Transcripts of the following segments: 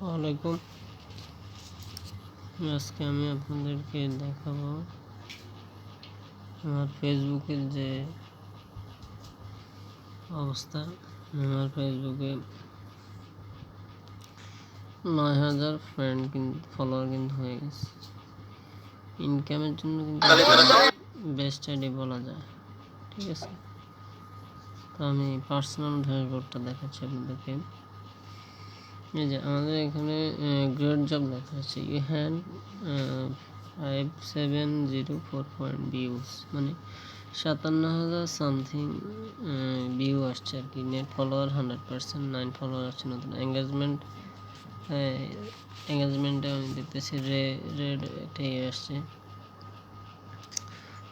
ওয়ালাইকুম। আজকে আমি আপনাদেরকে দেখাবো আমার ফেসবুকের যে অবস্থা। আমার ফেসবুকে 9,000 ফ্রেন্ড কিন্তু ফলোয়ার কিন্তু হয়ে গেছে। ইনকামের জন্য কিন্তু বেস্ট আইডি বলা যায়, ঠিক আছে। তো আমি পার্সোনাল ড্যাশবোর্ডটা দেখাচ্ছি আপনাদেরকে। এই যে আমাদের এখানে গ্রেট জব লেখা আছে, ইউ হ্যাড 5704 ভিউজ, মানে 57,000 সামথিং ভিউ আসছে আর কি। নেট ফলোয়ার 100%, 9 ফলোয়ার আসছে নতুন। এঙ্গেজমেন্টে আমি দেখতেছি রেড একটা আসছে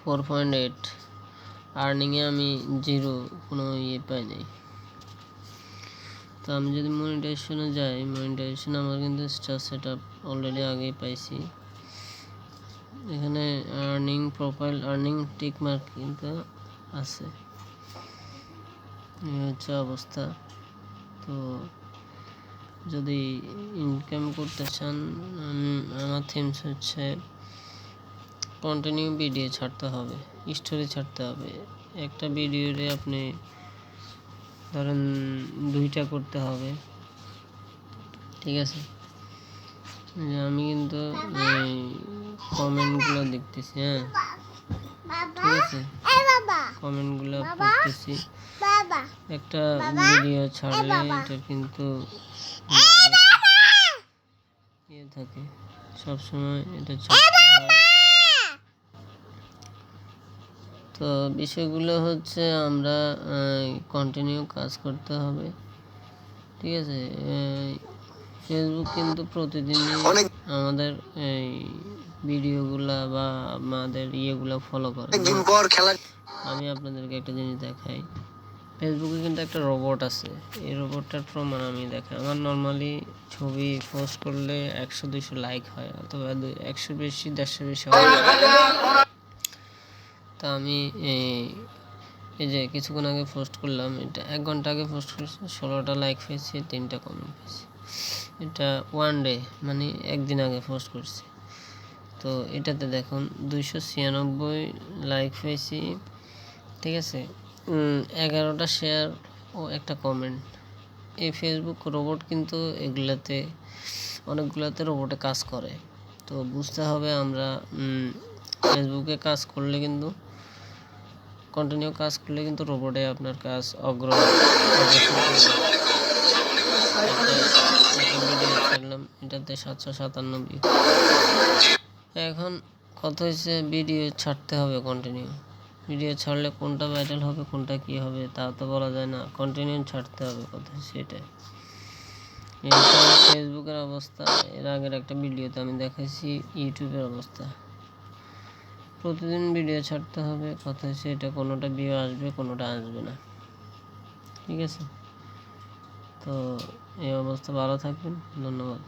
4.8। আর্নিংয়ে আমি 0, কোনো পাই নাই। তো আমি যদি মনিটাইজেশনে যাই, মনিটাইজেশন আমার কিন্তু স্টার সেট আপ অলরেডি আগেই পাইছি। এখানে earning profile, earning tick mark কিন্তু আছে। এই হচ্ছে অবস্থা। তো যদি ইনকাম করতে চান, আমার থিমস হচ্ছে কন্টিনিউ ভিডিও ছাড়তে হবে, স্টোরি ছাড়তে হবে। একটা ভিডিওতে আপনি ধরেন 2টা করতে হবে, ঠিক আছে। আমি কিন্তু কমেন্টগুলো দেখতেছি, হ্যাঁ ঠিক আছে, কমেন্টগুলো পড়তেছি। একটা ভিডিও ছাড়লে এটা কিন্তু থাকে সবসময়, এটা ছাড়তে হয়। তো বিষয়গুলো হচ্ছে আমরা কন্টিনিউ কাজ করতে হবে, ঠিক আছে। ফেসবুক কিন্তু প্রতিদিনই আমাদের এই ভিডিওগুলা বা আমাদের ইয়েগুলো ফলো করে। আমি আপনাদেরকে একটা জিনিস দেখাই, ফেসবুকে কিন্তু একটা রোবট আছে, এই রোবটটার প্রমাণ আমি দেখাই। আমার নর্মালি ছবি পোস্ট করলে 100-200 লাইক হয়, অথবা 100 বেশি 150 বেশি হয়। তা আমি এই যে কিছুক্ষণ আগে পোস্ট করলাম, এটা 1 ঘন্টা আগে পোস্ট করছি, 16টা লাইক পেয়েছি, 3টা কমেন্ট পেয়েছি। এটা ওয়ান ডে, মানে একদিন আগে পোস্ট করছি। তো এটাতে দেখুন 296 লাইক পেয়েছি, ঠিক আছে। 11টা শেয়ার ও একটা কমেন্ট। এই ফেসবুক রোবট কিন্তু এগুলাতে অনেকগুলাতে রোবটে কাজ করে। তো বুঝতে হবে আমরা ফেসবুকে কাজ করলে কিন্তু, কন্টিনিউ কাজ করলে কিন্তু রোবটে আপনার কাজ ভিডিও ছাড়লাম, এটাতে 757। এখন কথা হচ্ছে ভিডিও ছাড়তে হবে কন্টিনিউ। ভিডিও ছাড়লে কোনটা ভাইরাল হবে, কোনটা কি হবে তা তো বলা যায় না, কন্টিনিউ ছাড়তে হবে, কথা সেটাই। এটা ফেসবুকের অবস্থা। এর আগের একটা ভিডিওতে আমি দেখাইছি ইউটিউবের অবস্থা। প্রতিদিন ভিডিও ছাড়তে হবে, কথা হচ্ছে এটা কোনোটা ভিউ আসবে, কোনোটা আসবে না, ঠিক আছে। তো এই অবস্থা, ভালো থাকবেন, ধন্যবাদ।